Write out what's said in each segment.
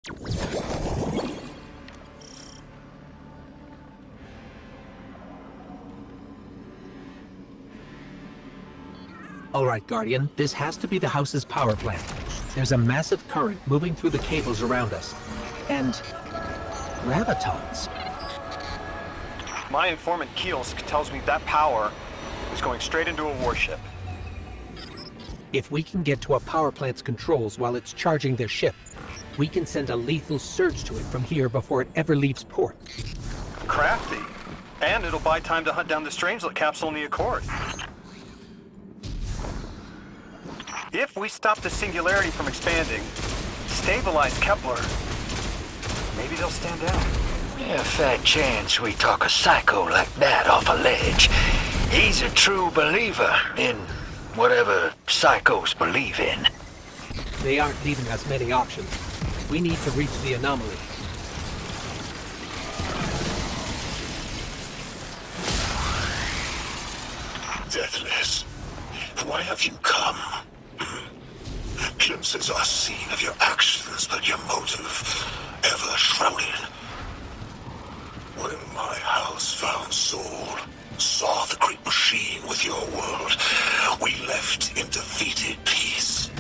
All right, Guardian, this has to be the house's power plant. There's a massive current moving through the cables around us. And gravitons. My informant Keels tells me that power is going straight into a warship. If we can get to a power plant's controls while it's charging their ship, we can send a lethal surge to it from here before it ever leaves port. Crafty. And it'll buy time to hunt down the Strangelet capsule in the Accord. If we stop the singularity from expanding, stabilize Kepler, maybe they'll stand down. Yeah, fat chance we talk a psycho like that off a ledge. He's a true believer in whatever psychos believe in. They aren't leaving us many options. We need to reach the anomaly. Deathless, why have you come? Glimpses are seen of your actions, but your motive ever shrouded. When my house found Soul, saw the great machine with your world, we left in defeated peace.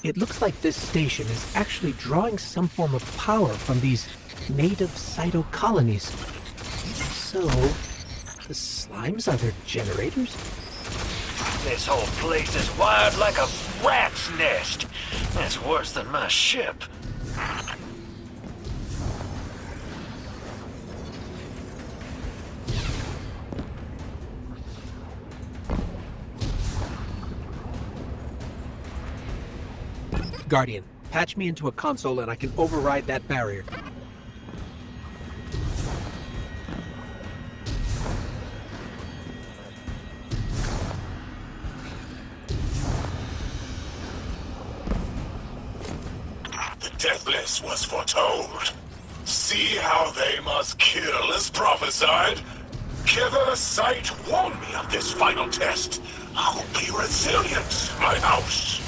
It looks like this station is actually drawing some form of power from these native cytocolonies. So, the slimes are their generators? This whole place is wired like a rat's nest. That's worse than my ship. Guardian, patch me into a console and I can override that barrier. The Deathless was foretold. See how they must kill as prophesied? Kepler sight warned me of this final test. I'll be resilient, my house.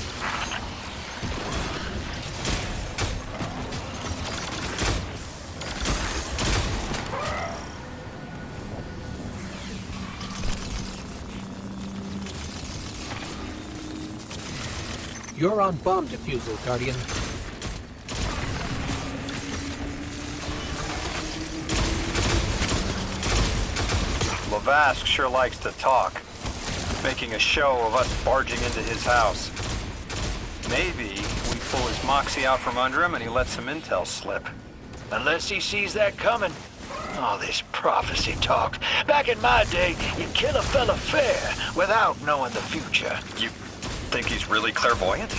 You're on bomb defusal, Guardian. Lavask sure likes to talk, making a show of us barging into his house. Maybe we pull his moxie out from under him and he lets some intel slip. Unless he sees that coming. All this prophecy talk. Back in my day, you'd kill a fella fair without knowing the future. You think he's really clairvoyant?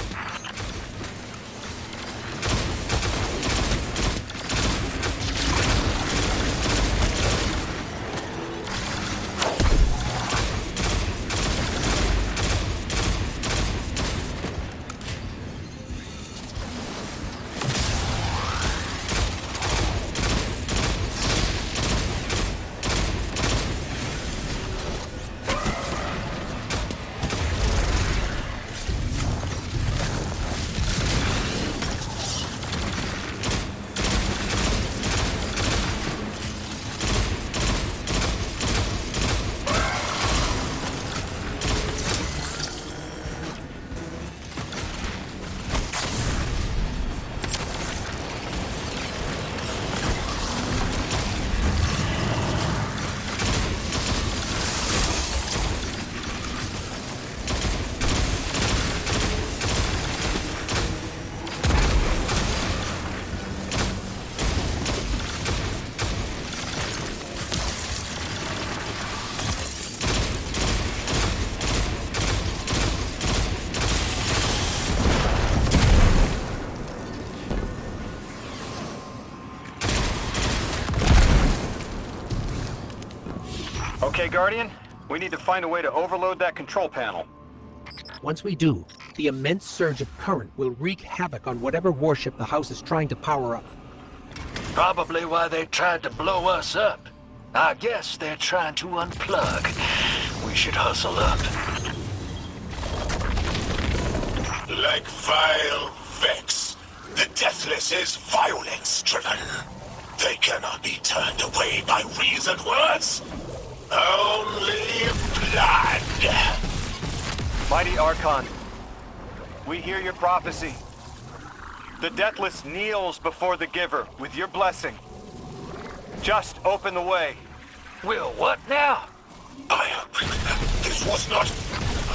Okay, Guardian. We need to find a way to overload that control panel. Once we do, the immense surge of current will wreak havoc on whatever warship the House is trying to power up. Probably why they tried to blow us up. I guess they're trying to unplug. We should hustle up. Like vile Vex, the Deathless is violence-driven. They cannot be turned away by reasoned words. Only blood. Mighty Archon, we hear your prophecy. The Deathless kneels before the Giver with your blessing. Just open the way. Will what now? This was not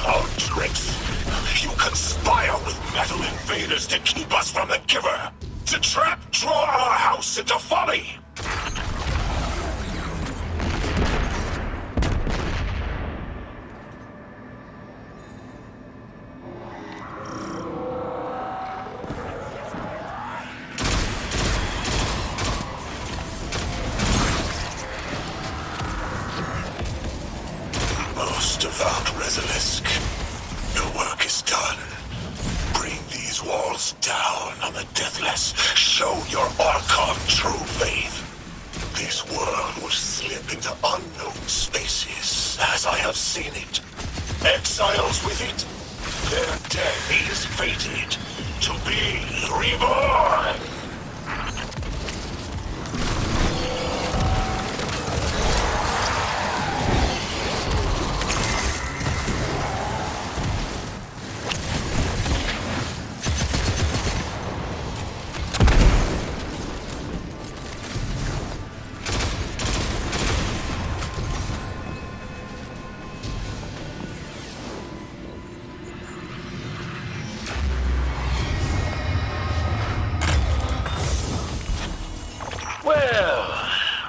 our tricks. You conspire with metal invaders to keep us from the Giver. To draw our house into folly. Most devout Resilisk, your work is done. Bring these walls down on the Deathless. Show your Archon true faith. This world will slip into unknown spaces, as I have seen it. Exiles with it. Their death is fated to be reborn.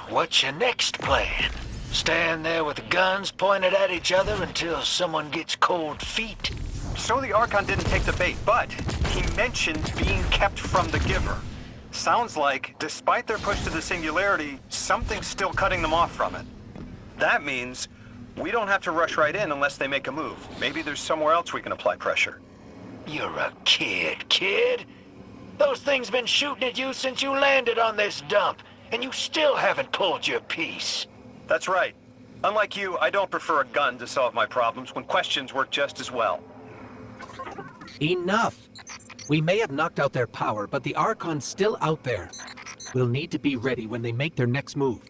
What's your next plan? Stand there with the guns pointed at each other until someone gets cold feet? So the Archon didn't take the bait, but he mentioned being kept from the Giver. Sounds like, despite their push to the singularity, something's still cutting them off from it. That means we don't have to rush right in unless they make a move. Maybe there's somewhere else we can apply pressure. You're a kid. Those things been shooting at you since you landed on this dump, and you still haven't pulled your piece. That's right. Unlike you, I don't prefer a gun to solve my problems when questions work just as well. Enough! We may have knocked out their power, but the Archon's still out there. We'll need to be ready when they make their next move.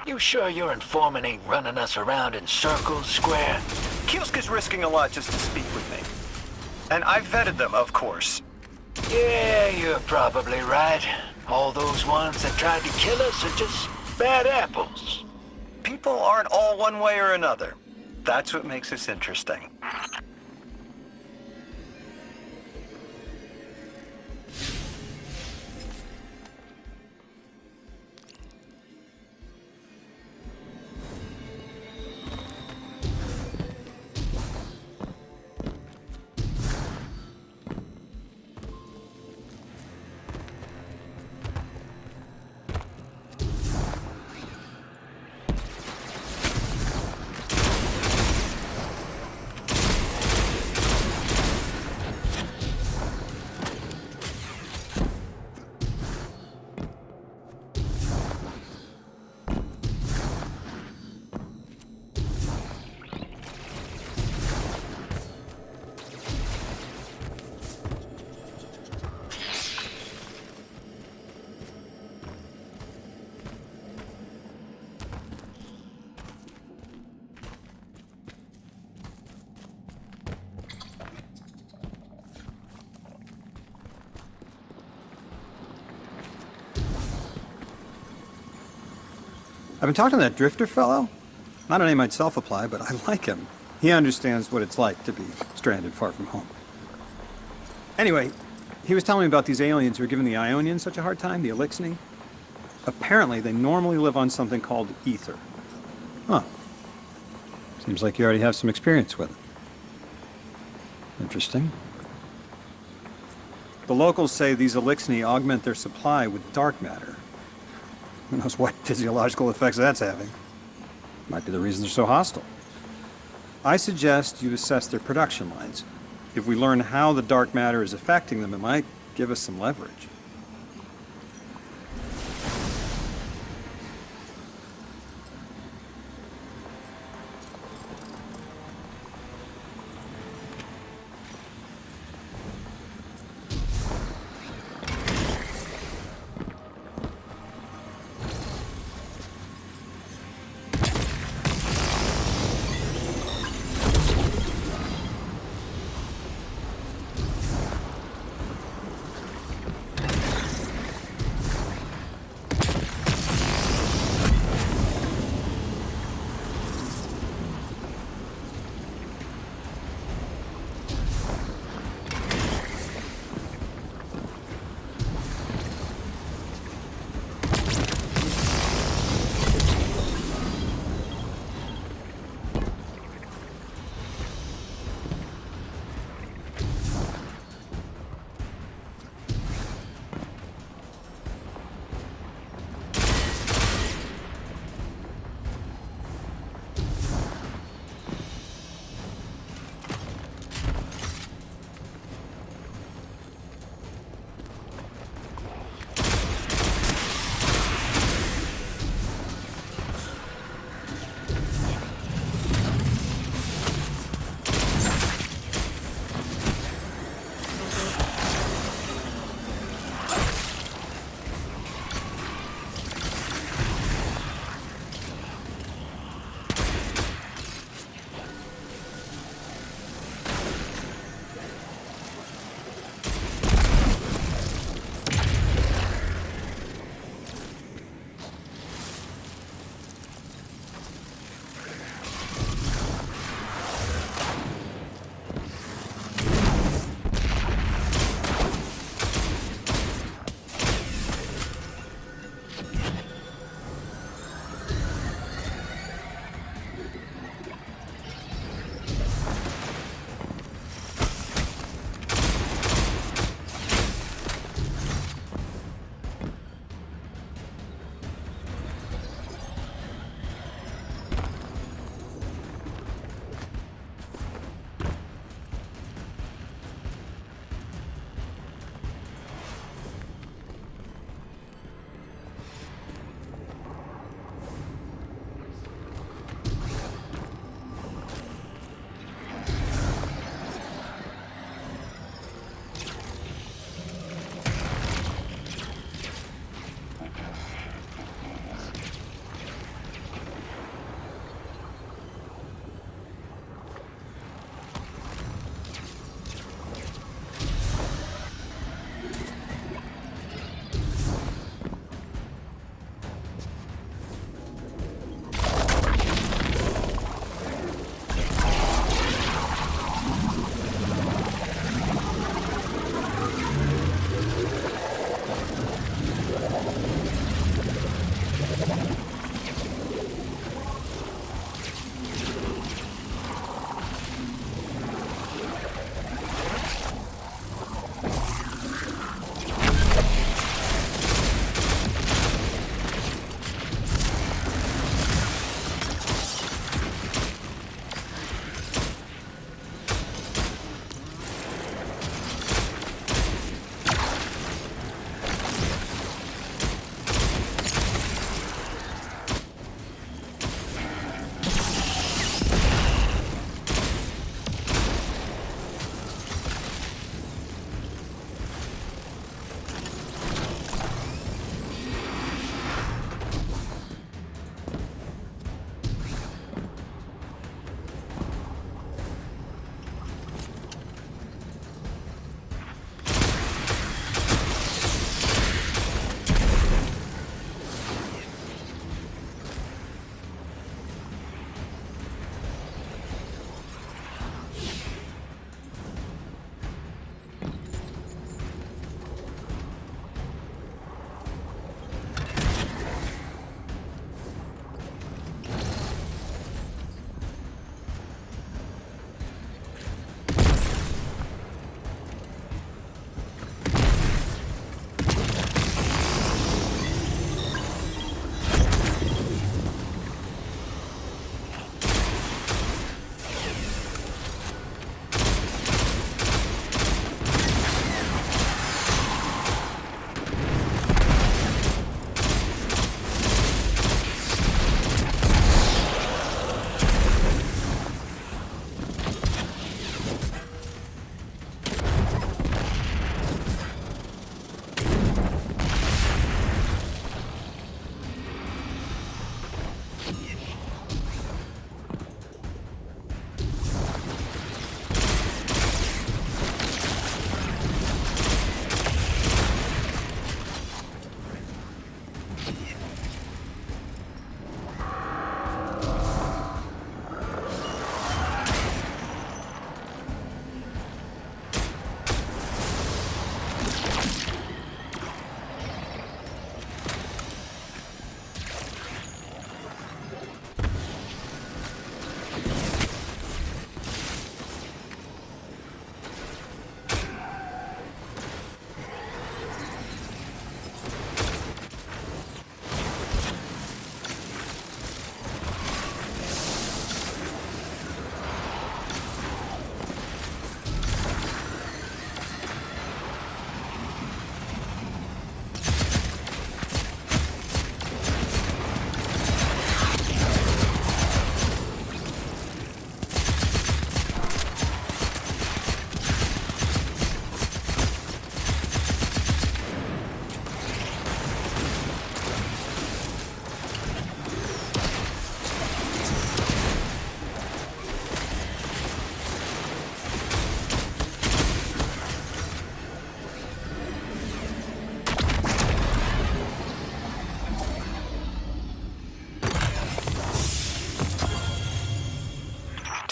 You sure your informant ain't running us around in circles, Square? Kiosk is risking a lot just to speak with me. And I've vetted them, of course. Yeah, you're probably right. All those ones that tried to kill us are just bad apples. People aren't all one way or another. That's what makes this interesting. I've been talking to that drifter fellow. Not a name I'd self-apply, but I like him. He understands what it's like to be stranded far from home. Anyway, he was telling me about these aliens who are giving the Ionians such a hard time, the Elixni. Apparently, they normally live on something called ether. Huh. Seems like you already have some experience with it. Interesting. The locals say these Elixni augment their supply with dark matter. Who knows what physiological effects that's having. Might be the reason they're so hostile. I suggest you assess their production lines. If we learn how the dark matter is affecting them, it might give us some leverage.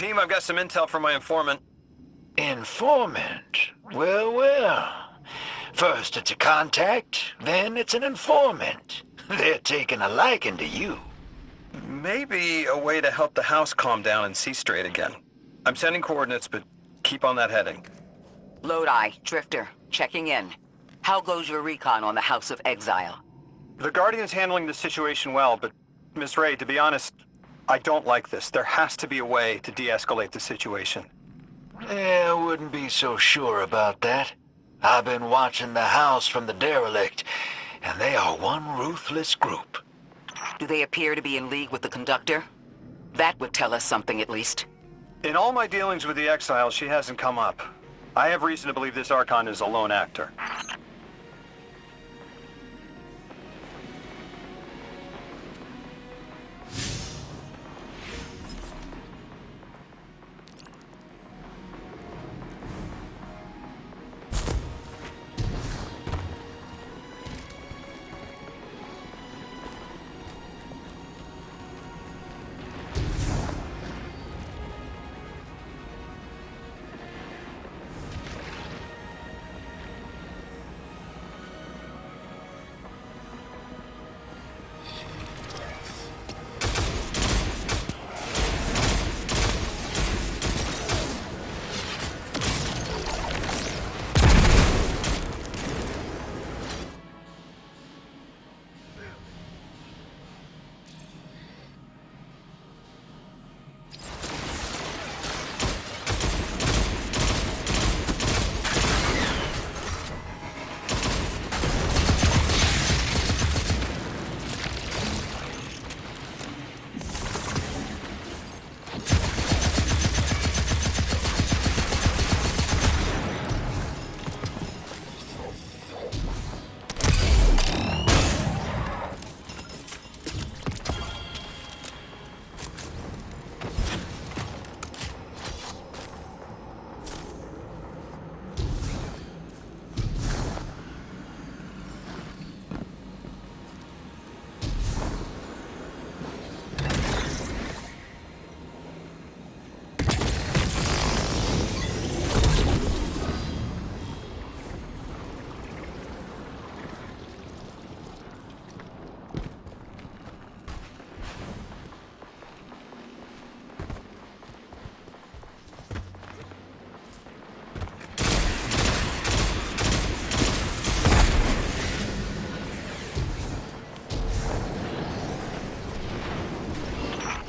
Team, I've got some intel from my informant. Informant? Well, well. First it's a contact, then it's an informant. They're taking a liking to you. Maybe a way to help the house calm down and see straight again. I'm sending coordinates, but keep on that heading. Lodi, Drifter, checking in. How goes your recon on the House of Exile? The Guardian's handling the situation well, but Miss Ray, to be honest, I don't like this. There has to be a way to de-escalate the situation. I wouldn't be so sure about that. I've been watching the house from the derelict, and they are one ruthless group. Do they appear to be in league with the Conductor? That would tell us something at least. In all my dealings with the Exiles, she hasn't come up. I have reason to believe this Archon is a lone actor.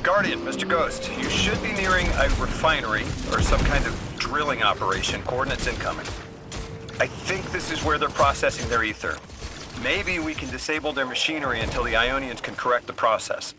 Guardian, Mr. Ghost, you should be nearing a refinery or some kind of drilling operation. Coordinates incoming. I think this is where they're processing their ether. Maybe we can disable their machinery until the Ionians can correct the process.